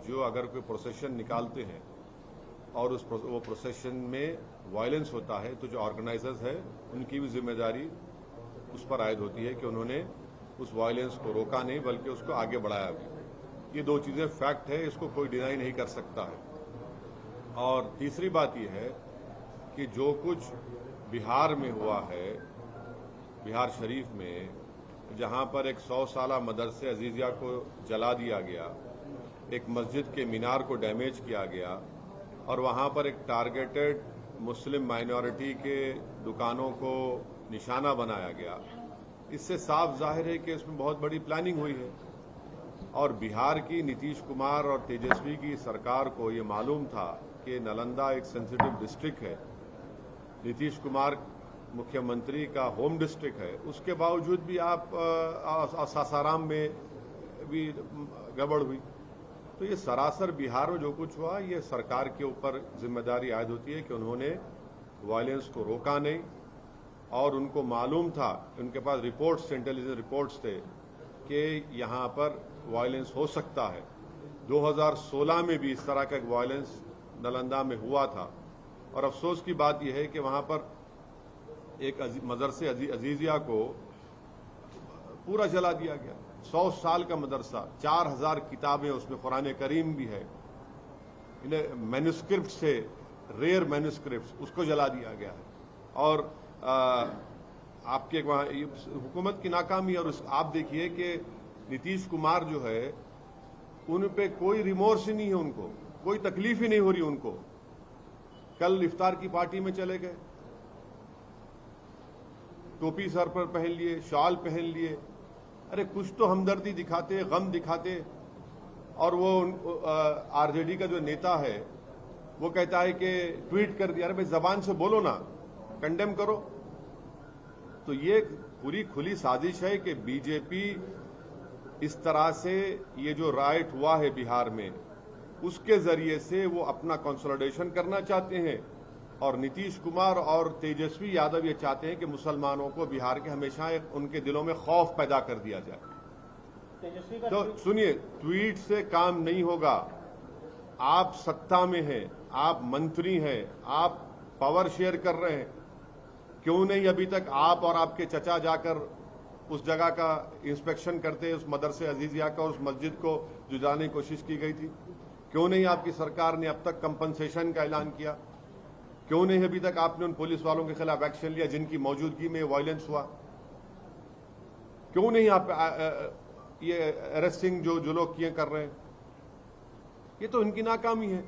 जो अगर कोई प्रोसेशन निकालते हैं और वो प्रोसेशन में वायलेंस होता है तो जो ऑर्गेनाइजर्स है उनकी भी जिम्मेदारी उस पर आयद होती है कि उन्होंने उस वायलेंस को रोका नहीं बल्कि उसको आगे बढ़ाया भी। ये दो चीजें फैक्ट है, इसको कोई डिनाई नहीं कर सकता है। और तीसरी बात यह है कि जो कुछ बिहार में हुआ है, बिहार शरीफ में, जहां पर एक 100 साला मदरसे अजीजिया को जला दिया गया, एक मस्जिद के मीनार को डैमेज किया गया और वहां पर एक टारगेटेड मुस्लिम माइनॉरिटी के दुकानों को निशाना बनाया गया, इससे साफ जाहिर है कि इसमें बहुत बड़ी प्लानिंग हुई है। और बिहार की नीतीश कुमार और तेजस्वी की सरकार को ये मालूम था कि नालंदा एक सेंसिटिव डिस्ट्रिक्ट है, नीतीश कुमार मुख्यमंत्री का होम डिस्ट्रिक्ट है, उसके बावजूद भी आप सासाराम में भी गड़बड़ हुई। तो ये सरासर बिहार में जो कुछ हुआ ये सरकार के ऊपर जिम्मेदारी आयद होती है कि उन्होंने वायलेंस को रोका नहीं और उनको मालूम था, उनके पास रिपोर्ट्स, इंटेलिजेंस रिपोर्ट्स थे कि यहाँ पर वायलेंस हो सकता है। 2016 में भी इस तरह का एक वायलेंस नालंदा में हुआ था और अफसोस की बात यह है कि वहां पर एक मदरसे अजीजिया को पूरा जला दिया गया। 100 साल का मदरसा, 4000 किताबें उसमें, कुरान करीम भी है, इन्हें मैन्युस्क्रिप्ट से, रेयर मैन्युस्क्रिप्ट, उसको जला दिया गया है। और आपके वहां हुकूमत की नाकामी। और आप देखिए कि नीतीश कुमार जो है उन पे कोई रिमोर्स ही नहीं है, उनको कोई तकलीफ ही नहीं हो रही उनको। कल इफ्तार की पार्टी में चले गए, टोपी सर पर पहन लिए, शॉल पहन लिए, अरे कुछ तो हमदर्दी दिखाते, गम दिखाते। और वो आरजेडी का जो नेता है वो कहता है कि ट्वीट कर दिया। अरे भाई जबान से बोलो ना, कंडेम करो। तो ये पूरी खुली साजिश है कि बीजेपी इस तरह से ये जो राइट हुआ है बिहार में, उसके जरिए से वो अपना कंसोलिडेशन करना चाहते हैं। और नीतीश कुमार और तेजस्वी यादव ये चाहते हैं कि मुसलमानों को बिहार के हमेशा उनके दिलों में खौफ पैदा कर दिया जाए। तो सुनिए, ट्वीट से काम नहीं होगा। आप सत्ता में हैं, आप मंत्री हैं, आप पावर शेयर कर रहे हैं, क्यों नहीं अभी तक आप और आपके चचा जाकर उस जगह का इंस्पेक्शन करते, उस मदरसे अजीजिया का, उस मस्जिद को जो जलाने की कोशिश की गई थी? क्यों नहीं आपकी सरकार ने अब तक कंपनसेशन का ऐलान किया? क्यों नहीं अभी तक आपने उन पुलिस वालों के खिलाफ एक्शन लिया जिनकी मौजूदगी में वायलेंस हुआ? क्यों नहीं आप ये अरेस्टिंग जो लोग किए कर रहे हैं? ये तो इनकी नाकामी है,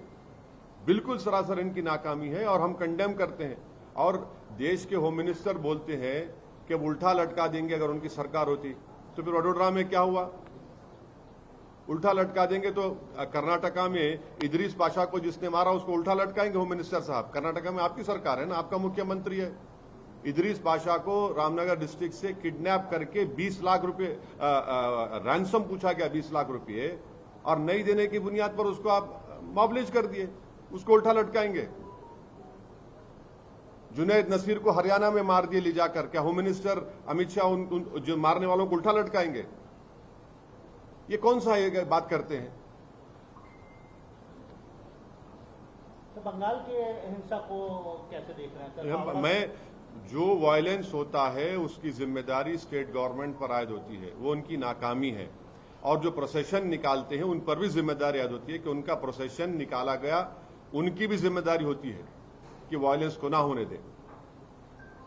बिल्कुल सरासर इनकी नाकामी है और हम कंडेम करते हैं। और देश के होम मिनिस्टर बोलते हैं कि उल्टा लटका देंगे अगर उनकी सरकार होती। तो फिर वडोदरा में क्या हुआ? उल्टा लटका देंगे तो कर्नाटका में इदरीस पाशा को जिसने मारा उसको उल्टा लटकाएंगे होम मिनिस्टर साहब। कर्नाटका में आपकी सरकार है ना, आपका मुख्यमंत्री है। इदरीस पाशा को रामनगर डिस्ट्रिक्ट से किडनैप करके 20 लाख रुपए रैंसम पूछा गया, 20 लाख रुपए, और नहीं देने की बुनियाद पर उसको आप मॉबलिज कर दिए, उसको उल्टा लटकाएंगे। जुनैद नसीर को हरियाणा में मार दिए ले जाकर, क्या होम मिनिस्टर अमित शाह उन जो मारने वालों को उल्टा लटकाएंगे? ये कौन सा ये बात करते हैं? तो बंगाल के हिंसा को कैसे देख रहे हैं? मैं जो वायलेंस होता है उसकी जिम्मेदारी स्टेट गवर्नमेंट पर आयद होती है, वो उनकी नाकामी है। और जो प्रोसेशन निकालते हैं उन पर भी जिम्मेदारी आयद होती है कि उनका प्रोसेशन निकाला गया, उनकी भी जिम्मेदारी होती है कि वायलेंस को ना होने दें।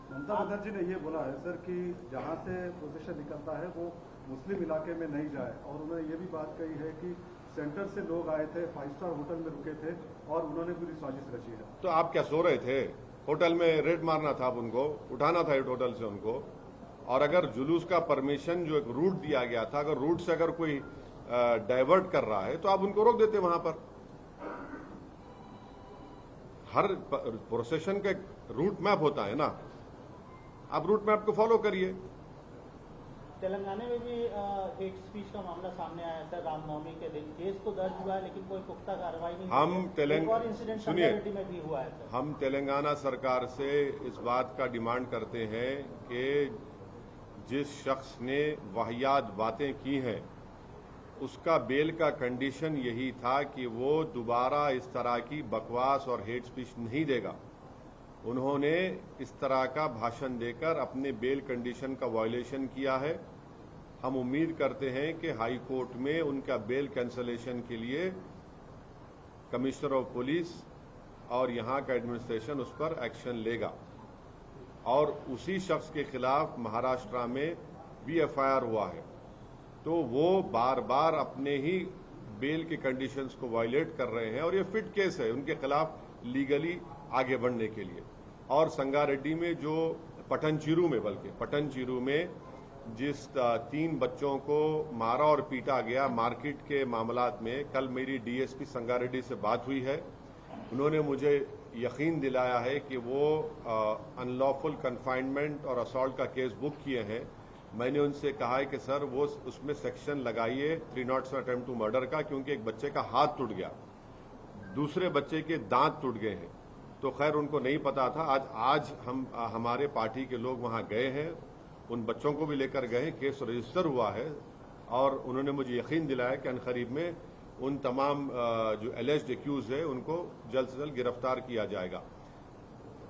ममता बनर्जी ने ये बोला है सर कि जहां से प्रोसेशन निकलता है वो मुस्लिम इलाके में नहीं जाए, और उन्होंने ये भी बात कही है कि सेंटर से लोग आए थे, 5 स्टार होटल में रुके थे और उन्होंने पूरी साजिश रची है। तो आप क्या सो रहे थे? होटल में रेड मारना था, आप उनको उठाना था एक होटल से उनको। और अगर जुलूस का परमिशन जो एक रूट दिया गया था, अगर रूट से अगर कोई डाइवर्ट कर रहा है तो आप उनको रोक देते वहां पर। हर प्रोसेशन का एक रूट मैप होता है ना, आप रूट मैप को फॉलो करिए। तेलंगाना में भी हेट स्पीच का मामला सामने आया था रामनवमी के दिन। केस तो दर्ज हुआ है लेकिन कोई पुख्ता कार्रवाई नहीं। हम तेलंगाना सरकार से इस बात का डिमांड करते हैं कि जिस शख्स ने वाहियात बातें की हैं उसका बेल का कंडीशन यही था कि वो दोबारा इस तरह की बकवास और हेट स्पीच नहीं देगा। उन्होंने इस तरह का भाषण देकर अपने बेल कंडीशन का वायलेशन किया है। हम उम्मीद करते हैं कि हाई कोर्ट में उनका बेल कैंसलेशन के लिए कमिश्नर ऑफ पुलिस और यहां का एडमिनिस्ट्रेशन उस पर एक्शन लेगा और उसी शख्स के खिलाफ महाराष्ट्र में भी एफआईआर हुआ है। तो वो बार बार अपने ही बेल के कंडीशंस को वायलेट कर रहे हैं और ये फिट केस है उनके खिलाफ लीगली आगे बढ़ने के लिए। और संगारेड्डी में जो पटनचेरू में जिस 3 बच्चों को मारा और पीटा गया मार्केट के मामलात में, कल मेरी डीएसपी संगारेड्डी से बात हुई है। उन्होंने मुझे यकीन दिलाया है कि वो अनलॉफुल कन्फाइनमेंट और असॉल्ट का केस बुक किए हैं। मैंने उनसे कहा है कि सर वो उसमें सेक्शन लगाइए 307 अटेम्प्ट टू मर्डर का, क्योंकि एक बच्चे का हाथ टूट गया, दूसरे बच्चे के दांत टूट गए हैं। तो खैर उनको नहीं पता था। आज हम हमारे पार्टी के लोग वहां गए हैं, उन बच्चों को भी लेकर गए, केस रजिस्टर हुआ है और उन्होंने मुझे यकीन दिलाया कि अनकरीब में उन तमाम जो एलिज्ड एक्यूज है उनको जल्द से जल्द गिरफ्तार किया जाएगा।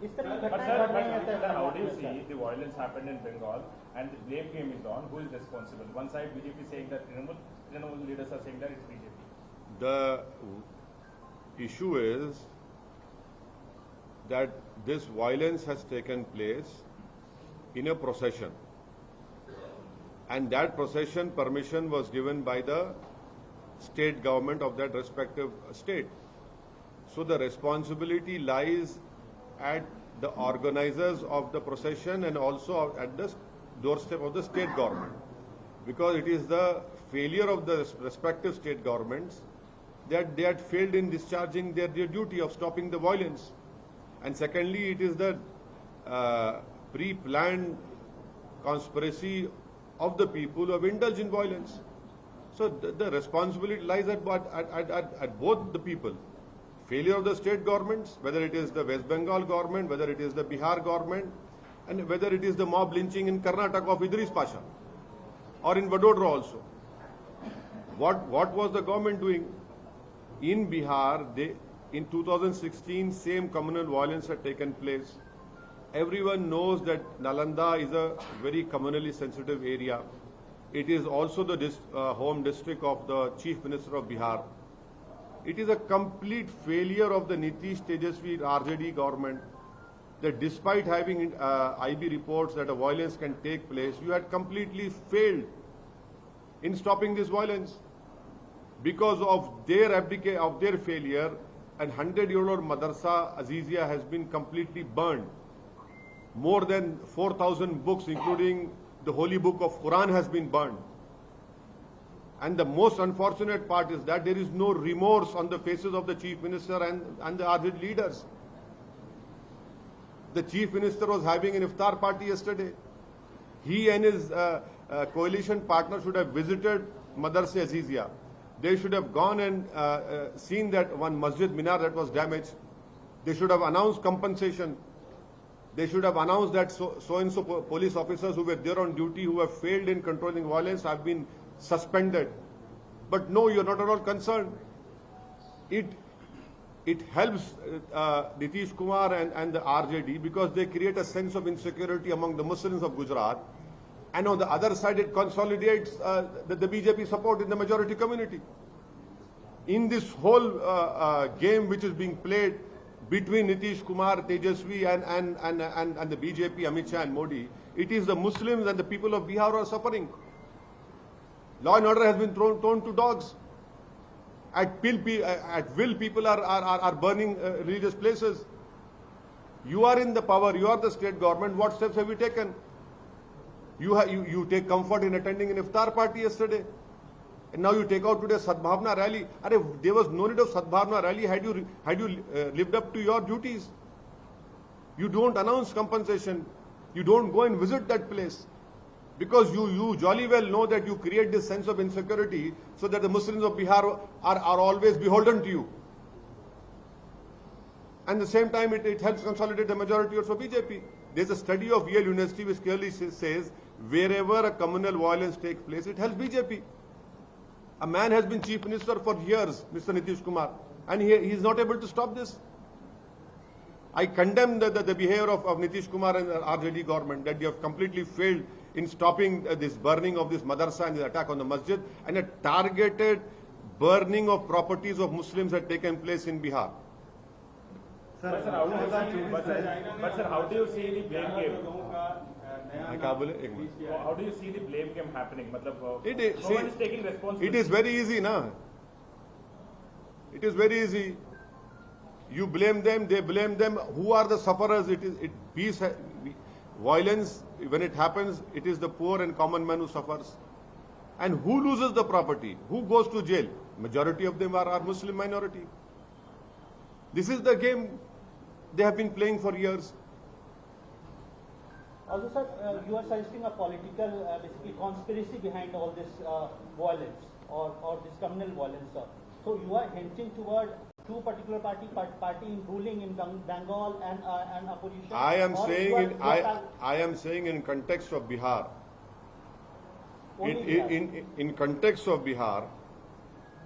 इस तरह की But घटनाएं sir, घट रही हैं sir, how do you see the violence happened in Bengal and the blame game is on? Who is responsible? One side BJP saying that Trinamool leaders are saying that it's BJP. The issue is that this violence has taken place in a procession, and that procession permission was given by the state government of that respective state. So the responsibility lies at the organizers of the procession and also at the doorstep of the state government, because it is the failure of the respective state governments that they had failed in discharging their duty of stopping the violence. And secondly, it is the pre-planned conspiracy of the people who have indulged in violence. So the responsibility lies at both the people. Failure of the state governments, whether it is the West Bengal government, whether it is the Bihar government, and whether it is the mob lynching in Karnataka of Idris Pasha, or in Vadodara also. What was the government doing? In Bihar, in 2016, same communal violence had taken place. Everyone knows that Nalanda is a very communally sensitive area. It is also the home district of the Chief Minister of Bihar. It is a complete failure of the Nitish Tejasvi RJD government that despite having IB reports that a violence can take place, you had completely failed in stopping this violence. Because of their failure, and 100-year-old Madrasa Azizia has been completely burned. More than 4,000 books, including the holy book of Quran, has been burned. And the most unfortunate part is that there is no remorse on the faces of the Chief Minister and the RJD leaders. The Chief Minister was having an iftar party yesterday. He and his coalition partner should have visited Madrasa Azizia. They should have gone and seen that one masjid minar that was damaged. They should have announced compensation. They should have announced that so-and-so police officers who were there on duty who have failed in controlling violence have been suspended. But no, you're not at all concerned. It helps Nitish Kumar and the RJD because they create a sense of insecurity among the Muslims of Gujarat. And on the other side, it consolidates the BJP support in the majority community. In this whole game which is being played between Nitish Kumar, Tejasvi and the BJP, Amit Shah and Modi, it is the Muslims and the people of Bihar who are suffering. Law and order has been thrown to dogs. At will, people are burning religious places. You are in the power, you are the state government. What steps have you taken? You take comfort in attending an iftar party yesterday. And now you take out today Sadbhavna rally. There was no need of Sadbhavna rally had you lived up to your duties. You don't announce compensation. You don't go and visit that place. Because you jolly well know that you create this sense of insecurity so that the Muslims of Bihar are always beholden to you. And at the same time, it helps consolidate the majority also BJP. There's a study of Yale University which clearly says wherever a communal violence takes place, it helps BJP. A man has been chief minister for years, Mr. Nitish Kumar, and he is not able to stop this. I condemn the behavior of Nitish Kumar and the RJD government, that they have completely failed in stopping this burning of this madrasa and the attack on the masjid, and a targeted burning of properties of Muslims had taken place in Bihar. But sir, how do you see the blame game? How do you see the blame game happening? No one is taking responsibility. It is very easy, na? It is very easy. You blame them, they blame them. Who are the sufferers? Violence, when it happens, it is the poor and common man who suffers. And who loses the property? Who goes to jail? Majority of them are Muslim minority. This is the game they have been playing for years. Also, sir, you are suggesting a political, basically conspiracy behind all this violence or this communal violence, sir. So you are hinting toward two particular party ruling in Bengal and opposition. I am saying in context of Bihar. In context of Bihar,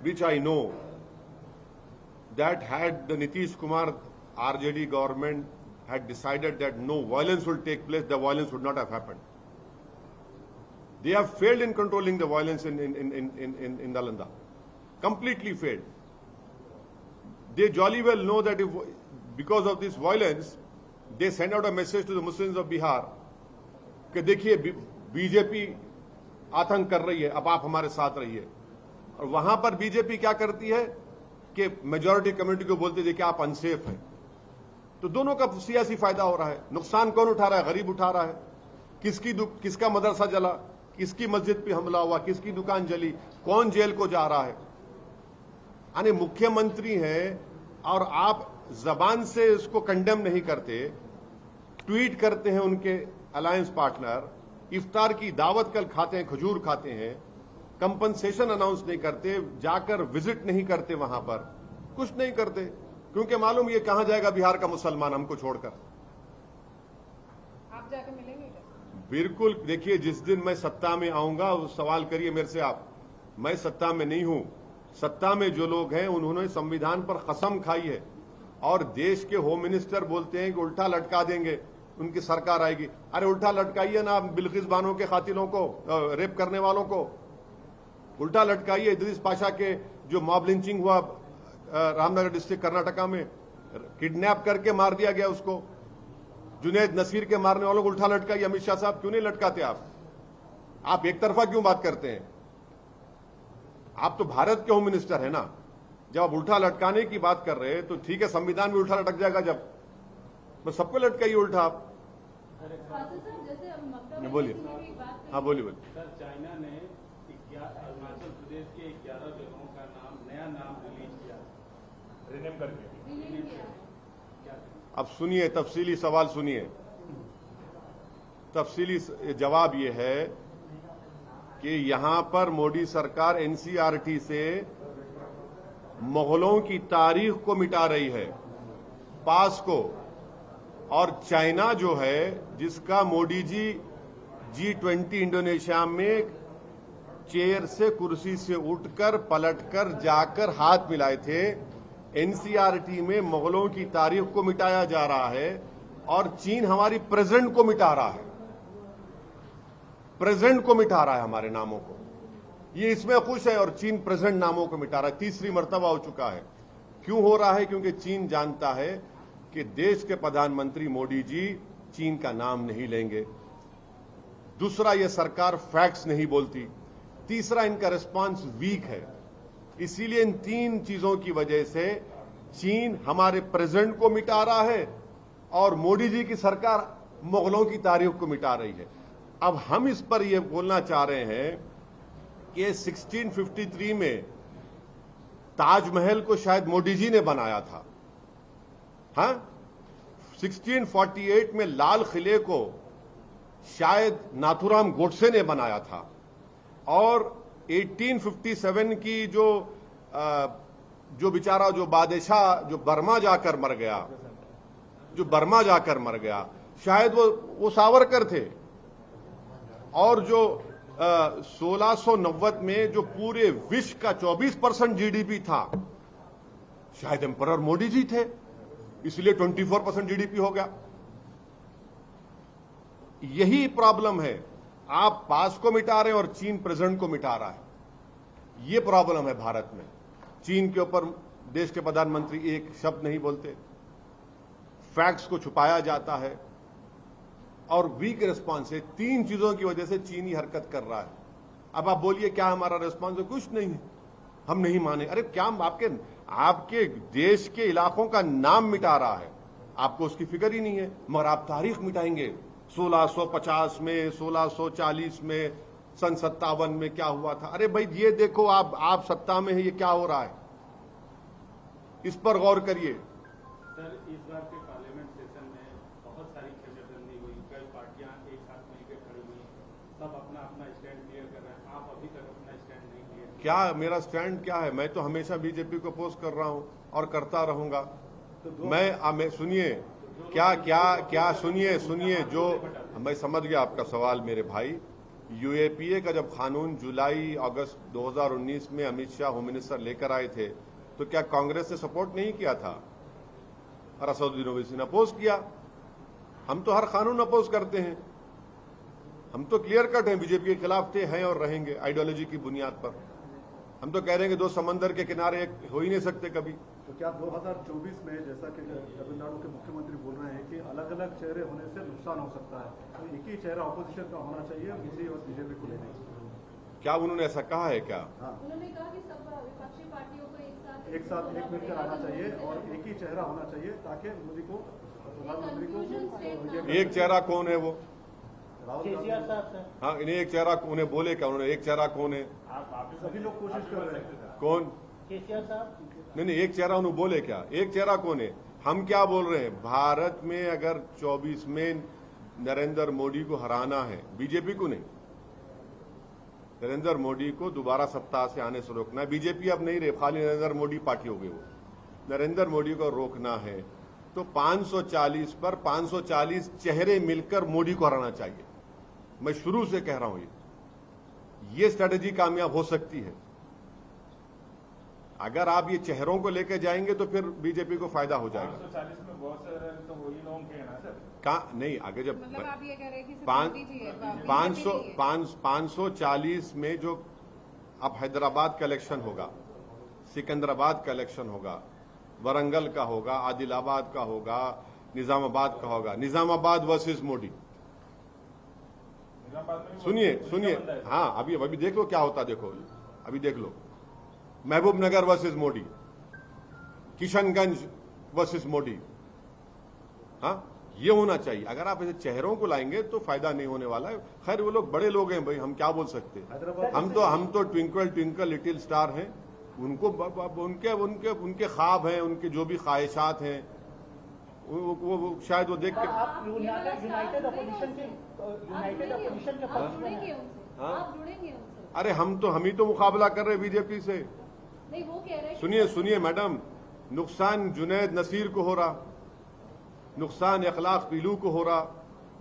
which I know, that had the Nitish Kumar RJD government had decided that no violence will take place, the violence would not have happened. They have failed in controlling the violence in Nalanda. Completely failed. They jolly well know that if, because of this violence, they send out a message to the Muslims of Bihar कि देखिए BJP आतंक कर रही है, अब आप हमारे साथ रहिए. और वहां पर बीजेपी क्या करती है कि मेजॉरिटी कम्युनिटी को बोलती है कि आप अनसेफ हैं. तो दोनों का सियासी फायदा हो रहा है. नुकसान कौन उठा रहा है? गरीब उठा रहा है. किसका मदरसा जला, किसकी मस्जिद पे हमला हुआ, किसकी दुकान जली, कौन जेल को जा रहा है. यानी मुख्यमंत्री हैं और आप जबान से इसको कंडेम नहीं करते, ट्वीट करते हैं उनके अलायंस पार्टनर, इफ्तार की दावत कल खाते हैं, खजूर खाते हैं, कंपनसेशन अनाउंस नहीं करते, जाकर विजिट नहीं करते, वहां पर कुछ नहीं करते, क्योंकि मालूम ये कहां जाएगा बिहार का मुसलमान हमको छोड़कर. आप जाकर मिलेंगे? बिल्कुल. देखिए, जिस दिन मैं सत्ता में आऊंगा उस सवाल करिए मेरे से आप. मैं सत्ता में नहीं हूं. सत्ता में जो लोग हैं उन्होंने संविधान पर कसम खाई है और देश के होम मिनिस्टर बोलते हैं कि उल्टा लटका देंगे, उनकी सरकार आएगी. अरे उल्टा लटकाइए ना बिल्किस बानो के कातिलों को, रेप करने वालों को उल्टा लटकाइए. इदरीस पाशा के जो मॉब लिंचिंग हुआ रामनगर डिस्ट्रिक्ट कर्नाटका में, किडनैप करके मार दिया गया उसको. जुनैद नसीर के मारने वालों को उल्टा लटकाइए. अमित शाह साहब क्यों नहीं लटकाते आप एक तरफा क्यों बात करते हैं? आप तो भारत के होम मिनिस्टर है ना. जब आप उल्टा लटकाने की बात कर रहे हैं तो ठीक है, संविधान में उल्टा लटक जाएगा जब, बस सबको लटकाइए उल्टा आप. बोलिए. हाँ बोलिए. सर, चाइना ने अरुणाचल प्रदेश के 11 जगहों का नया नाम रिलीज किया, रिनेम करके. अब सुनिए, तफसीली सवाल सुनिए. तफसीली जवाब ये है कि यहां पर मोदी सरकार एनसीईआरटी से मुगलों की तारीख को मिटा रही है, पास को. और चाइना जो है, जिसका मोदी जी G20 इंडोनेशिया में चेयर से, कुर्सी से उठकर पलटकर जाकर हाथ मिलाए थे, एनसीईआरटी में मुगलों की तारीख को मिटाया जा रहा है और चीन हमारी प्रेजेंट को मिटा रहा है. प्रेजेंट को मिटा रहा है, हमारे नामों को. ये इसमें खुश है और चीन प्रेजेंट नामों को मिटा रहा है. तीसरी मर्तबा हो चुका है. क्यों हो रहा है? क्योंकि चीन जानता है कि देश के प्रधानमंत्री मोदी जी चीन का नाम नहीं लेंगे. दूसरा, ये सरकार फैक्ट्स नहीं बोलती. तीसरा, इनका रिस्पांस वीक है. इसीलिए इन तीन चीजों की वजह से चीन हमारे प्रेजेंट को मिटा रहा है और मोदी जी की सरकार मुगलों की तारीख को मिटा रही है. अब हम इस पर यह बोलना चाह रहे हैं कि 1653 में ताजमहल को शायद मोदी जी ने बनाया था. हाँ, 1648 में लाल किले को शायद नाथुराम गोडसे ने बनाया था. और 1857 की जो बेचारा जो बादशाह जो बर्मा जाकर मर गया, शायद वो सावरकर थे. और जो 1690 में जो पूरे विश्व का 24% जीडीपी था, शायद एम्परर मोदी जी थे, इसलिए 24% जीडीपी हो गया। यही प्रॉब्लम है, आप पास को मिटा रहे हैं और चीन प्रेजेंट को मिटा रहा है। ये प्रॉब्लम है भारत में। चीन के ऊपर देश के प्रधानमंत्री एक शब्द नहीं बोलते, फैक्ट्स को छुपाया जाता है और वीक रिस्पांस है। 3 चीजों की वजह से चीनी हरकत कर रहा है। अब आप बोलिए क्या हमारा रिस्पांस है? कुछ नहीं है, हम नहीं माने। अरे क्या आपके देश के इलाकों का नाम मिटा रहा है, आपको उसकी फिक्र ही नहीं है, मगर आप तारीख मिटाएंगे। 1650 में, 1640 में, सन 57 में क्या हुआ था। अरे भाई ये देखो, आप सत्ता में है, ये क्या हो रहा है, इस पर गौर करिए। सर, इस बार के पार्लियामेंट सेशन में बहुत सारी खींचातानी हुई, कई पार्टियां एक साथ मिलकर खड़ी हुई, सब अपना अपना स्टैंड क्लियर कर रहे हैं। आप अभी तक अपना स्टैंड नहीं क्लियर। क्या मेरा स्टैंड क्या है? मैं तो हमेशा बीजेपी को अपोज कर रहा हूं और करता रहूंगा। मैं सुनिए क्या सुनिए जो मैं समझ गया आपका सवाल मेरे भाई। यूएपीए का जब कानून जुलाई अगस्त 2019 में अमित शाह होम मिनिस्टर लेकर आए थे, तो क्या कांग्रेस ने सपोर्ट नहीं किया था? और असदुद्दीन ओवैसी ने अपोज किया। हम तो हर कानून अपोज करते हैं, हम तो क्लियर कट हैं, बीजेपी के खिलाफ थे, हैं और रहेंगे आइडियोलॉजी की बुनियाद पर। हम तो कह रहे हैं कि 2 समंदर के किनारे एक हो ही नहीं सकते कभी। तो क्या 2024 में, जैसा कि तमिलनाडु के मुख्यमंत्री बोल रहे हैं कि अलग अलग चेहरे होने से नुकसान हो सकता है, तो एक ही चेहरा ऑपोजिशन का होना चाहिए, किसी और बीजेपी को लेने? क्या उन्होंने ऐसा कहा है क्या? हाँ, उन्होंने कहा कि सब विपक्षी पार्टियों को एक साथ एक मिलकर आना चाहिए और एक ही चेहरा होना चाहिए, ताकि मोदी को, प्रधानमंत्री को। एक चेहरा कौन है वो? राहुल केसीआर गांधी। साहब सर। हाँ, इन्हें एक चेहरा, उन्हें बोले क्या उन्होंने? एक चेहरा कौन है? आप सभी लोग कोशिश कर रहे हैं। कौन? केसीआर साहब। नहीं, एक चेहरा उन्होंने बोले क्या? एक चेहरा कौन है? हम क्या बोल रहे हैं? भारत में अगर 24 में नरेंद्र मोदी को हराना है, बीजेपी को नहीं, नरेंद्र मोदी को दोबारा सत्ता से आने से रोकना है। बीजेपी अब नहीं रहे, खाली नरेंद्र मोदी पार्टी हो गई वो। नरेंद्र मोदी को रोकना है तो 540 पर 540 चेहरे मिलकर मोदी को हराना चाहिए। मैं शुरू से कह रहा हूं ये स्ट्रेटेजी कामयाब हो सकती है। अगर आप ये चेहरों को लेकर जाएंगे तो फिर बीजेपी को फायदा हो जाएगा। 540 में बहुत सारे तो वही लोग हैं ना सर। कहा नहीं, आगे जब मतलब आप ये कह रहे हैं कि सिर्फ पाँच- मोदी जी है, BJP 500 नहीं है। 540 में जो अब हैदराबाद का इलेक्शन होगा, सिकंदराबाद का इलेक्शन होगा, वरंगल का होगा, आदिलाबाद का होगा, निजामाबाद का होगा। निजामाबाद वर्सेस मोदी। सुनिए, हाँ, अभी देख लो क्या होता। देखो अभी देख लो, महबूबनगर वर्सेस मोदी, किशनगंज वर्सेस मोदी। हाँ, ये होना चाहिए। अगर आप ऐसे चेहरों को लाएंगे तो फायदा नहीं होने वाला है। खैर वो लोग बड़े लोग हैं भाई, हम क्या बोल सकते हैं। हम तो ट्विंकल ट्विंकल लिटिल स्टार हैं। उनको उनके ख्वाब हैं, उनके जो भी ख्वाहिशात हैं, वो शायद वो देख के। आप यूनाइटेड अपोजिशन के आप पक्ष में जुड़ेंगे हैं। उनसे, हाँ? आप जुड़ेंगे उनसे। अरे हम ही तो मुकाबला कर रहे हैं बीजेपी से। नहीं, वो कह रहे हैं कि सुनिए मैडम, नुकसान जुनैद नसीर को हो रहा, नुकसान अखलाक पीलू को हो रहा,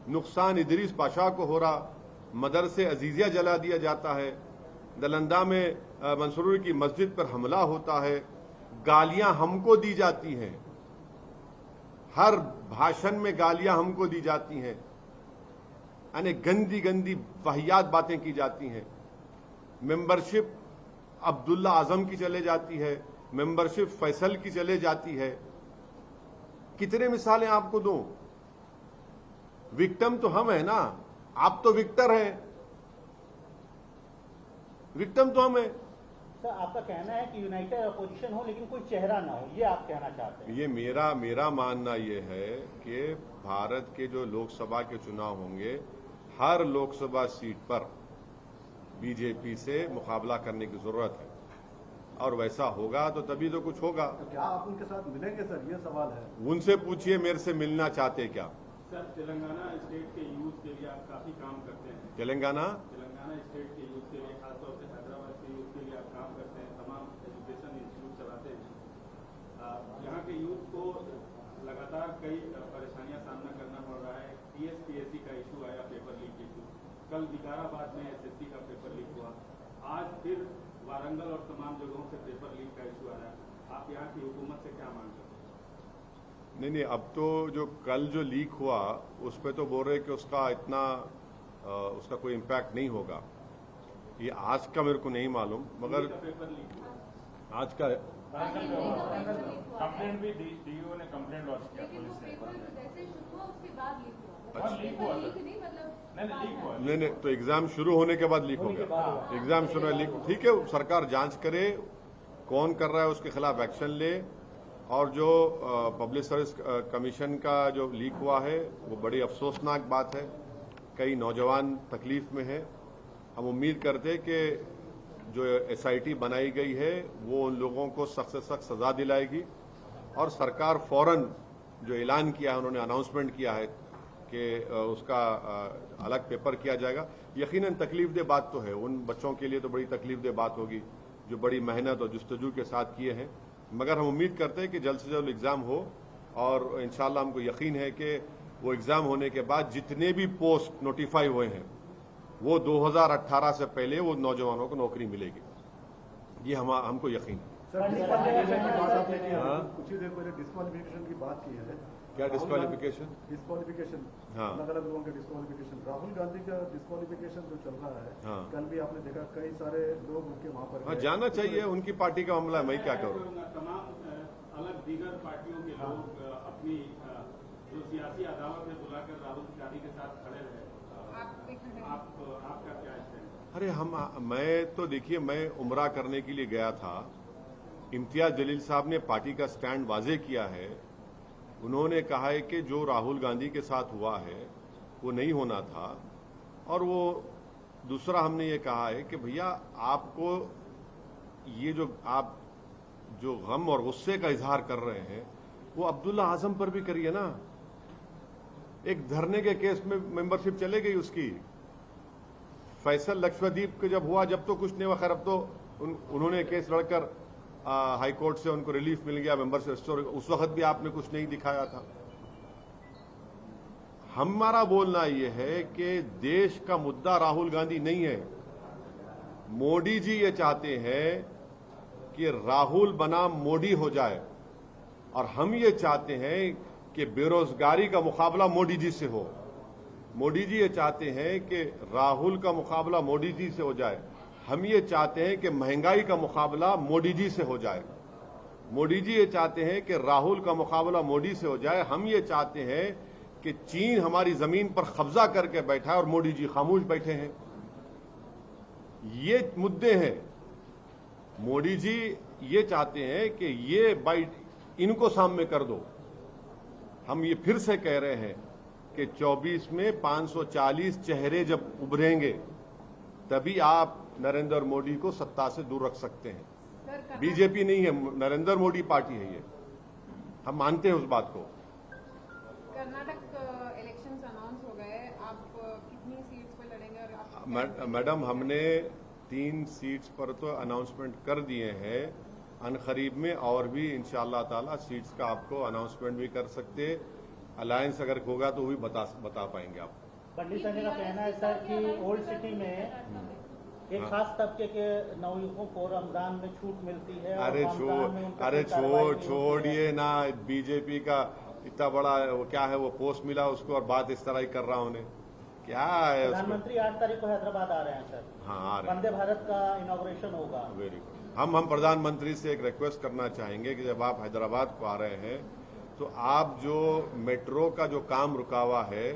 नुकसान इदरीस पाशा को हो रहा, मदरसे अजीजिया जला दिया जाता है, दलंदा में मंसूर की मस्जिद पर हमला होता है, गालियां हमको दी जाती हैं, हर भाषण में गालियां हमको दी जाती हैं, यानी गंदी गंदी वाहियात बातें की जाती हैं। मेंबरशिप अब्दुल्ला आजम की चले जाती है, मेंबरशिप फैसल की चले जाती है। कितने मिसालें आपको दूं? विक्टिम तो हम है ना, आप तो विक्टर हैं, विक्टिम तो हम है। सर, आपका कहना है कि यूनाइटेड अपोजिशन हो लेकिन कोई चेहरा ना हो, ये आप कहना चाहते हैं? ये मेरा मानना ये है कि भारत के जो लोकसभा के चुनाव होंगे, हर लोकसभा सीट पर बीजेपी से मुकाबला करने की जरूरत है, और वैसा होगा तो तभी तो कुछ होगा। तो क्या आप उनके साथ मिलेंगे सर, ये सवाल है। उनसे पूछिए मेरे से मिलना चाहते क्या। सर, तेलंगाना स्टेट के यूथ के लिए आप काफी काम करते हैं। तेलंगाना स्टेट के यूथ के लिए, खासतौर से हैदराबाद के यूथ के लिए आप काम करते हैं, तमाम एजुकेशन इंस्टीट्यूट चलाते हैं। यहाँ के यूथ को लगातार कई परेशानियां सामना करना पड़ रहा है। टीएसपीएससी का इशू आया, पेपर लीक इशू, कल विकाराबाद में एसएससी का पेपर लीक हुआ, आज फिर वारंगल और तमाम जगहों से पेपर लीक का इशू आ रहा है। आप यहाँ की हुकूमत से क्या मांग करते हैं? नहीं, अब तो जो कल जो लीक हुआ उस पर तो बोल रहे कि उसका इतना उसका कोई इम्पैक्ट नहीं होगा। ये आज का मेरे को नहीं मालूम, मगर पेपर लीक हुआ आज का कंप्लेंट भी डीईओ ने कंप्लेंट लॉन्च किया लेकिन वो पुलिस ने। पेपर जैसे शुरू हुआ उसके बाद लीक हुआ। अच्छा, लीक हुआ लीक था। नहीं मतलब नहीं लीक हुआ। नहीं, तो एग्जाम शुरू होने के बाद लीक हो गया। एग्जाम शुरू है लीक, ठीक है, सरकार जांच करे कौन कर रहा है, उसके खिलाफ एक्शन ले। और जो पब्लिक सर्विस कमीशन का जो लीक हुआ है वो बड़ी अफसोसनाक बात है। कई नौजवान तकलीफ में है। हम उम्मीद करते कि जो एसआईटी बनाई गई है वो उन लोगों को सख्त से सख्त सजा दिलाएगी। और सरकार फौरन जो ऐलान किया है, उन्होंने अनाउंसमेंट किया है कि उसका अलग पेपर किया जाएगा। यकीनन तकलीफदेह बात तो है, उन बच्चों के लिए तो बड़ी तकलीफदेह बात होगी जो बड़ी मेहनत और जुस्तजू के साथ किए हैं। मगर हम उम्मीद करते हैं कि जल्द से जल्द एग्जाम हो और इंशाल्लाह हमको यकीन है कि वो एग्जाम होने के बाद जितने भी पोस्ट नोटिफाई हुए हैं वो 2018 से पहले वो नौजवानों को नौकरी मिलेगी। ये हमको यकीन है। सर, डिस्क्वालिफिकेशन की बात आपने की है, हाँ। कुछ ही देर पहले डिस्क्वालिफिकेशन की बात की है। क्या डिस्क्वालिफिकेशन? डिस्क्वालिफिकेशन, हाँ। अलग अलग लोगों के डिस्क्वालिफिकेशन। राहुल गांधी का डिस्क्वालिफिकेशन जो चल रहा है, हाँ। कल भी आपने देखा कई सारे लोग उनके वहां पर हाँ, गए। जाना चाहिए, उनकी पार्टी का मामला है, मैं क्या करूँ। तमाम अलग दीगर पार्टियों के लोग अपनी जो सियासी अदावत है बुलाकर राहुल गांधी के साथ खड़े रहे। आपका क्या स्टैंड? अरे मैं तो देखिए, मैं उम्रा करने के लिए गया था। इम्तियाज जलील साहब ने पार्टी का स्टैंड वाजे किया है। उन्होंने कहा है कि जो राहुल गांधी के साथ हुआ है वो नहीं होना था। और वो दूसरा हमने ये कहा है कि भैया आपको ये जो आप जो गम और गुस्से का इजहार कर रहे हैं वो अब्दुल्ला आजम पर भी करिए ना। एक धरने के केस में मेंबरशिप चले गई उसकी। फैसल लक्षद्वीप के जब हुआ, जब तो कुछ नहीं हुआ, खैर अब तो उन्होंने केस लड़कर हाई कोर्ट से उनको रिलीफ मिल गया, मेंबरशिप रिस्टोर। उस वक्त भी आपने कुछ नहीं दिखाया था। हमारा बोलना यह है कि देश का मुद्दा राहुल गांधी नहीं है। मोदी जी ये चाहते हैं कि राहुल बनाम मोदी हो जाए, और हम ये चाहते हैं कि बेरोजगारी का मुकाबला मोदी जी से हो। मोदी जी ये चाहते हैं कि राहुल का मुकाबला मोदी जी से हो जाए। हम ये चाहते हैं कि महंगाई का मुकाबला मोदी जी से हो जाए। मोदी जी ये चाहते हैं कि राहुल का मुकाबला मोदी से हो जाए। हम ये चाहते हैं कि चीन हमारी जमीन पर कब्जा करके बैठा है और मोदी जी खामोश बैठे हैं। ये मुद्दे हैं। मोदी जी ये चाहते हैं कि ये बाइट इनको सामने कर दो। हम ये फिर से कह रहे हैं कि 24 में 540 चेहरे जब उभरेंगे तभी आप नरेंद्र मोदी को सत्ता से दूर रख सकते हैं। बीजेपी नहीं है, नरेंद्र मोदी पार्टी है ये। हम मानते हैं उस बात को। कर्नाटक इलेक्शंस अनाउंस हो गए, आप कितनी सीट्स पे लड़ेंगे? और मैडम, हमने 3 सीट्स पर तो अनाउंसमेंट कर दिए हैं। अनकरीब में और भी इंशाअल्लाह ताला सीट्स का आपको अनाउंसमेंट भी कर सकते। अलायंस अगर होगा तो वो भी बता पाएंगे आप। पंडित संजय का कहना है सर कि ओल्ड सिटी में एक खास तबके के नवयुवकों को रमजान में छूट मिलती है। अरे छोड़िए ना, बीजेपी का इतना बड़ा वो क्या है, वो पोस्ट मिला उसको और बात इस तरह ही कर रहा उन्हें, क्या है उसको। प्रधानमंत्री 8 तारीख को हैदराबाद आ रहे हैं सर। हाँ, आ रहे हैं। वंदे भारत का इनॉग्रेशन होगा। Very good. हम प्रधानमंत्री से एक रिक्वेस्ट करना चाहेंगे कि जब आप हैदराबाद को आ रहे हैं तो आप जो मेट्रो का जो काम रुका हुआ है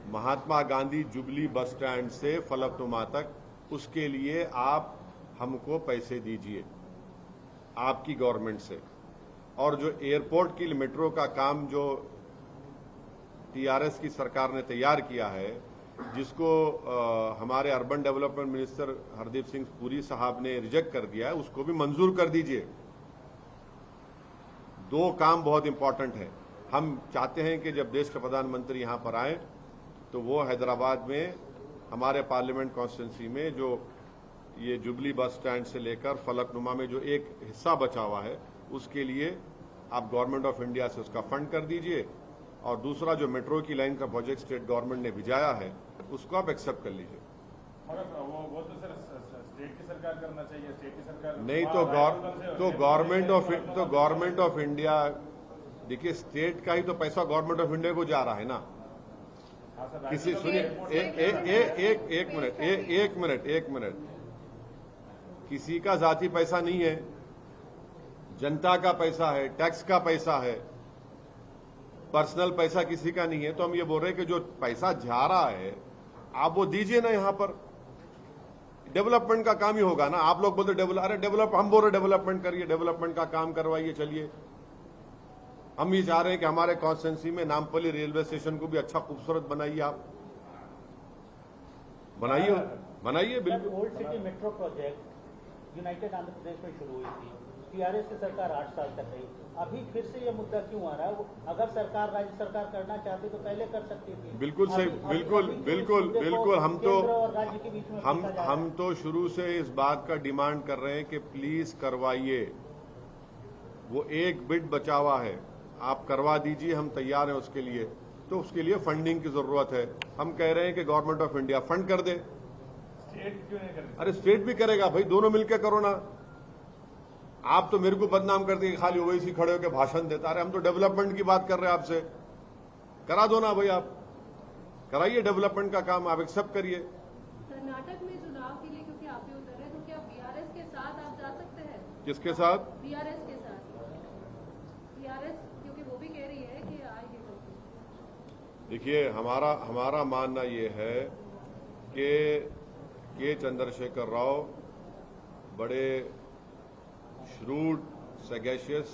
Mahatma Gandhi jubilee bus stand से फलकनुमा तक, उसके लिए आप हमको पैसे दीजिए आपकी गवर्नमेंट से। और जो एयरपोर्ट की मेट्रो का काम जो टीआरएस की सरकार ने तैयार किया है, जिसको हमारे urban development minister Hardeep Singh Puri साहब ने रिजेक्ट कर दिया है, उसको भी मंजूर कर दीजिए। 2 काम बहुत इंपॉर्टेंट है। हम चाहते हैं कि जब देश के प्रधानमंत्री यहां पर आए तो वो हैदराबाद में हमारे पार्लियामेंट कॉन्स्टिट्यूंसी में जो ये जुबली बस स्टैंड से लेकर फलकनुमा में जो एक हिस्सा बचा हुआ है, उसके लिए आप गवर्नमेंट ऑफ इंडिया से उसका फंड कर दीजिए और दूसरा जो मेट्रो की लाइन का प्रोजेक्ट स्टेट गवर्नमेंट ने भिजाया है उसको आप एक्सेप्ट कर लीजिए। मगर वो तो सर स्टेट की सरकार करना चाहिए, स्टेट की सरकार नहीं तो गवर्नमेंट ऑफ इंडिया, देखिए स्टेट का ही तो पैसा गवर्नमेंट ऑफ इंडिया को जा रहा है ना। किसी सुनिए एक मिनट, किसी का जाति पैसा नहीं है, जनता का पैसा है, टैक्स का पैसा है, पर्सनल पैसा किसी का नहीं है। तो हम ये बोल रहे हैं कि जो पैसा जा रहा है आप वो दीजिए ना। यहां पर डेवलपमेंट का काम ही होगा ना। आप लोग बोलते हम बोल रहे डेवलपमेंट करिए, डेवलपमेंट का काम करवाइए, चलिए। हम ये चाह रहे हैं कि हमारे कॉन्स्टिट्यूंसी में नामपल्ली रेलवे स्टेशन को भी अच्छा खूबसूरत बनाइए। आप बनाइए बिल्कुल। Old city metro project united Andhra Pradesh में शुरू हुई थी, टीआरएस की सरकार 8 साल तक रही। अभी फिर से ये मुद्दा क्यों आ रहा है? अगर सरकार, राज्य सरकार करना चाहती तो पहले कर सकती थी। बिल्कुल सही, बिल्कुल। हम तो शुरू से इस बात का डिमांड कर रहे हैं कि प्लीज करवाइए। वो एक बिट बचा हुआ है, आप करवा दीजिए, हम तैयार हैं उसके लिए। तो उसके लिए फंडिंग की जरूरत है। हम कह रहे हैं कि गवर्नमेंट ऑफ इंडिया फंड कर दे। स्टेट क्यों नहीं कर रही? अरे स्टेट भी करेगा भाई, दोनों मिलकर करो ना। आप तो मेरे को बदनाम करते हैं, खाली ओवैसी खड़े होकर भाषण देता रहे। हम तो डेवलपमेंट की बात कर रहे हैं आपसे। करा दो ना भाई, आप कराइए डेवलपमेंट का काम, आप एक्सेप्ट करिए। कर्नाटक में चुनाव के लिए क्योंकि आप भी उतर रहे, तो क्या बीआरएस के साथ आप जा सकते हैं? किसके साथ? बीआरएस के साथ। बीआरएस क्योंकि वो भी कह रही है कि आएगी। देखिए हमारा मानना ये है कि के चंद्रशेखर राव बड़े श्रूड, सैगेशियस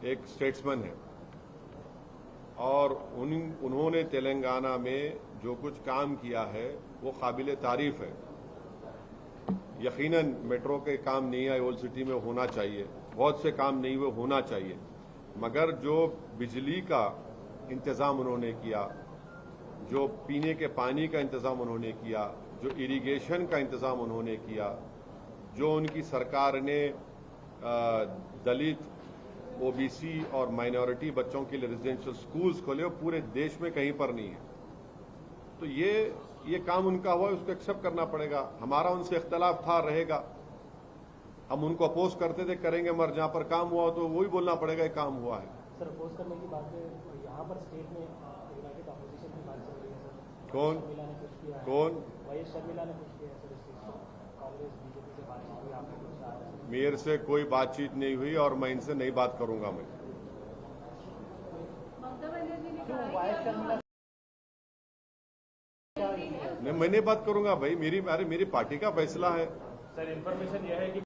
एक स्टेट्समैन है और उन्होंने तेलंगाना में जो कुछ काम किया है वो काबिल तारीफ है। यकीनन मेट्रो के काम नहीं आए, ओल्ड सिटी में होना चाहिए, बहुत से काम नहीं हुए, होना चाहिए। मगर जो बिजली का इंतजाम उन्होंने किया, जो पीने के पानी का इंतजाम उन्होंने किया, जो इरिगेशन का इंतजाम उन्होंने किया, जो उनकी सरकार ने दलित, ओबीसी और माइनॉरिटी बच्चों के लिए रेजिडेंशियल स्कूल्स खोले, वो पूरे देश में कहीं पर नहीं है। तो ये काम उनका हुआ, उसको एक्सेप्ट करना पड़ेगा। हमारा उनसे इख्तलाफ था, रहेगा। हम उनको अपोज करते थे, करेंगे, मगर जहां पर काम हुआ तो वही बोलना पड़ेगा ये काम हुआ है। सर अपोज करने की बात है, यहाँ पर स्टेट में यूनाइटेड अपोजिशन की बात चल रही है सर। कौन? शर्मिला ने कुछ किया है। कौन? वाईएस शर्मिला ने कुछ किया है सर। इस चीज को कांग्रेस बीजेपी से बातचीत हुई, आपने कुछ कहा है? मेरे से कोई बातचीत नहीं हुई और मैं इनसे नहीं बात करूंगा। मैं ममता बनर्जी ने क्यों कहा वाईएस है कि शर्मिला मैं नहीं बात करूंगा भाई, मेरी पार्टी का फैसला है। सर इन्फॉर्मेशन यह है कि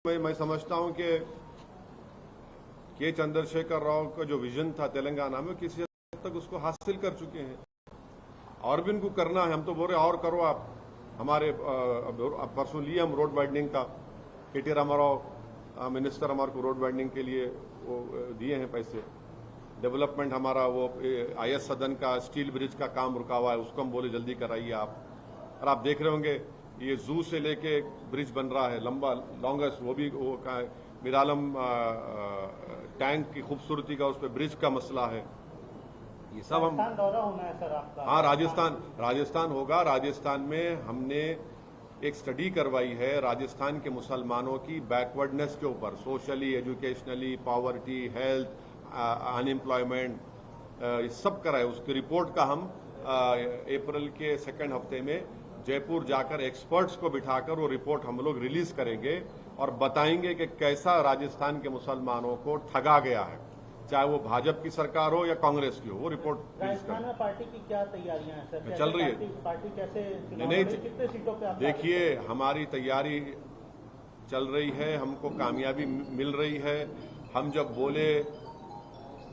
मैं समझता हूं कि के चंद्रशेखर राव का जो विजन था तेलंगाना में, किसी हद तक उसको हासिल कर चुके हैं। और भी उनको करना है। हम तो बोल रहे और करो आप। हमारे परसों लिए हम रोड वाइडनिंग का, केटी रामाराव मिनिस्टर हमारे को रोड वाइडनिंग के लिए वो दिए हैं पैसे। डेवलपमेंट हमारा वो आईएस सदन का स्टील ब्रिज का काम रुका हुआ है, उसको हम बोले जल्दी कराइए आप। और आप देख रहे होंगे ये जू से लेके ब्रिज बन रहा है लंबा, लॉन्गेस्ट, वो भी वो मिरालम टैंक की खूबसूरती का, उस पर ब्रिज का मसला है। ये सब हम दौरा होना है सर आपका? हाँ, राजस्थान होगा। राजस्थान में हमने एक स्टडी करवाई है राजस्थान के मुसलमानों की बैकवर्डनेस के ऊपर, socially, educationally, poverty, health, unemployment, ये सब करा है। उसकी रिपोर्ट का हम अप्रैल के सेकेंड हफ्ते में जयपुर जाकर एक्सपर्ट्स को बिठाकर वो रिपोर्ट हम लोग रिलीज करेंगे और बताएंगे कि कैसा राजस्थान के मुसलमानों को ठगा गया है, चाहे वो भाजपा की सरकार हो या कांग्रेस की हो। वो रिपोर्ट राजस्थान में पार्टी की क्या तैयारियां हैं सर? चल रही है। पार्टी कैसे नहीं, कितने सीटों पे आप? देखिए हमारी तैयारी चल रही है, हमको कामयाबी मिल रही है। हम जब बोले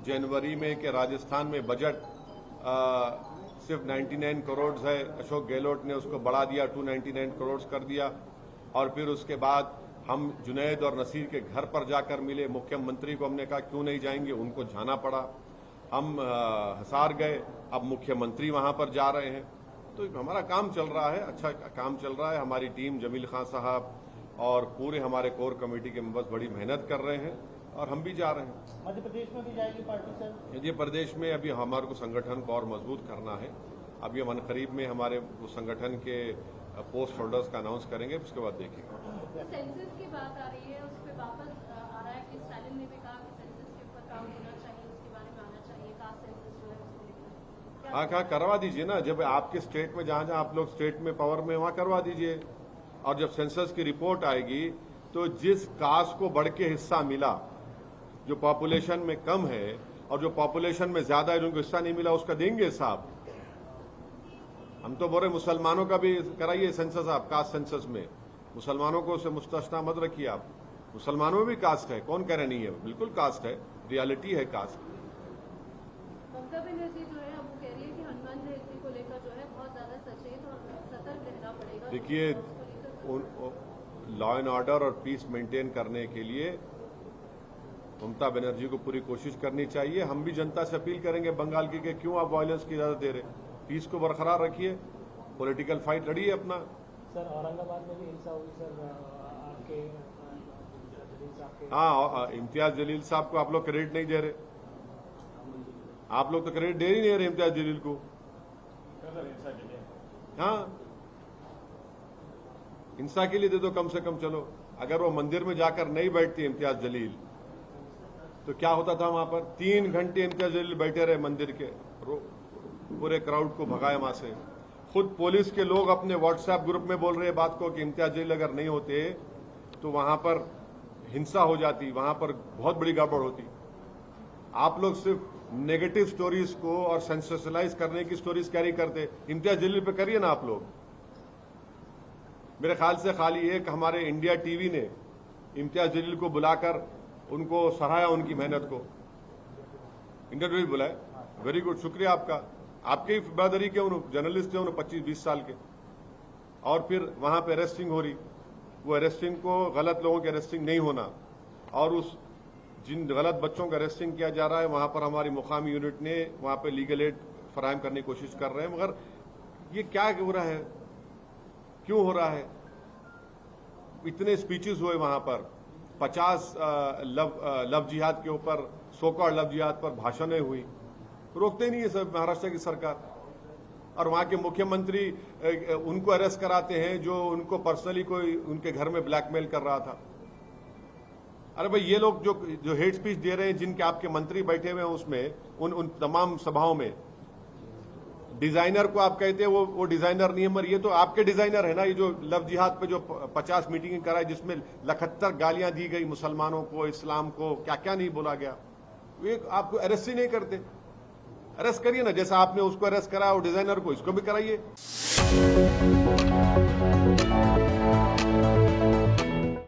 जनवरी में कि राजस्थान में बजट सिर्फ 99 करोड़ है, अशोक गहलोत ने उसको बढ़ा दिया, 299 करोड़ कर दिया। और फिर उसके बाद हम जुनैद और नसीर के घर पर जाकर मिले। मुख्यमंत्री को हमने कहा क्यों नहीं जाएंगे, उनको जाना पड़ा। हम हिसार गए, अब मुख्यमंत्री वहां पर जा रहे हैं। तो हमारा काम चल रहा है, अच्छा काम चल रहा है। हमारी टीम जमील खान साहब और पूरे हमारे कोर कमेटी के मेंबर्स बड़ी मेहनत कर रहे हैं और हम भी जा रहे हैं। मध्य प्रदेश में भी जाएगी पार्टी सर? मध्य प्रदेश में अभी हमारे को संगठन को और मजबूत करना है। अभी हम अनकरीब में हमारे उस संगठन के पोस्ट होल्डर्स का अनाउंस करेंगे, उसके बाद देखेंगे। सेंसस की बात आ रही है, उस पर वापस आ रहा है कि स्टालिन ने भी कहा कि सेंसस के ऊपर काम होना चाहिए, उसके बारे में आना चाहिए, कास्ट सेंसस जो है उसको लेकर। हाँ, कहा करवा दीजिए ना। जब आपके स्टेट में जहां आप लोग स्टेट में पावर में वहां करवा दीजिए। और जब सेंसस की रिपोर्ट आएगी तो जिस कास्ट को बढ़ के हिस्सा मिला, जो पॉपुलेशन में कम है और जो पॉपुलेशन में ज्यादा है जिनको हिस्सा नहीं मिला, उसका देंगे हिसाब। हम तो बोल रहे मुसलमानों का भी कराइए सेंसस, आप कास्ट सेंसस में मुसलमानों को उसे मुस्तस्ना मत रखिए। आप मुसलमानों में भी कास्ट है, कौन कह रहे नहीं है, बिल्कुल कास्ट है, रियलिटी है कास्ट। ममता बनर्जी जो है वो कह रही है कि हनुमान जयंती को लेकर जो है बहुत ज्यादा सचेत और सतर्क रहना पड़ेगा। देखिए, लॉ एंड ऑर्डर और पीस मेंटेन करने के लिए ममता बनर्जी को पूरी कोशिश करनी चाहिए। हम भी जनता से अपील करेंगे बंगाल की कि क्यों आप वायलेंस की इजाजत दे रहे, पीस को बरकरार रखिए, पॉलिटिकल फाइट लड़िए अपना। सर औरंगाबाद में भी हिंसा हुई सर, आपके जलील साहब के। हाँ, इम्तियाज जलील साहब को आप लोग क्रेडिट नहीं दे रहे। आप लोग तो क्रेडिट दे ही नहीं रहे इम्तियाज जलील को। हाँ, हिंसा के लिए दे दो कम से कम। चलो, अगर वो मंदिर में जाकर नहीं बैठती इम्तियाज जलील तो क्या होता था वहां पर? 3 घंटे इम्तियाज जलील बैठे रहे मंदिर के, पूरे क्राउड को भगाया वहां से। खुद पुलिस के लोग अपने व्हाट्सएप ग्रुप में बोल रहे हैं बात को कि इम्तियाज जलील अगर नहीं होते तो वहां पर हिंसा हो जाती, वहां पर बहुत बड़ी गड़बड़ होती। आप लोग सिर्फ नेगेटिव स्टोरीज को और सेंसेशनलाइज करने की स्टोरीज कैरी करते। इम्तियाज जलील पे करिए ना आप लोग। मेरे ख्याल से खाली एक हमारे इंडिया टीवी ने इम्तियाज जलील को बुलाकर उनको सराहा, उनकी मेहनत को। इंडिया टीवी बुलाए, वेरी गुड, शुक्रिया आपका। आपके ही बरादरी के जर्नलिस्ट थे, उन्होंने 25-20 साल के। और फिर वहां पे अरेस्टिंग हो रही, वो अरेस्टिंग को, गलत लोगों की अरेस्टिंग नहीं होना, और उस जिन गलत बच्चों का अरेस्टिंग किया जा रहा है वहां पर हमारी मुकामी यूनिट ने वहां पे लीगल एड फराहम करने की कोशिश कर रहे हैं। मगर ये क्या हो रहा है, क्यों हो रहा है? इतने स्पीचेस हुए वहां पर, 50 लव जिहाद के ऊपर, सोकॉल्ड लव जिहाद पर भाषणें हुई, रोकते नहीं है सब महाराष्ट्र की सरकार। और वहां के मुख्यमंत्री उनको अरेस्ट कराते हैं जो उनको पर्सनली कोई उनके घर में ब्लैकमेल कर रहा था। अरे भाई, ये लोग जो हेट स्पीच दे रहे हैं, जिनके आपके मंत्री बैठे हुए हैं उसमें, उन तमाम सभाओं में, डिजाइनर को आप कहते हैं वो डिजाइनर नहीं है, मगर ये तो आपके डिजाइनर है ना। ये जो लव जिहाद पे जो 50 मीटिंग कराई जिसमें 71 गालियां दी गई मुसलमानों को, इस्लाम को, क्या क्या नहीं बोला गया, ये आपको अरेस्ट ही नहीं करते। अरेस्ट करिए ना, जैसा आपने उसको अरेस्ट कराया वो डिजाइनर को, इसको भी कराइए।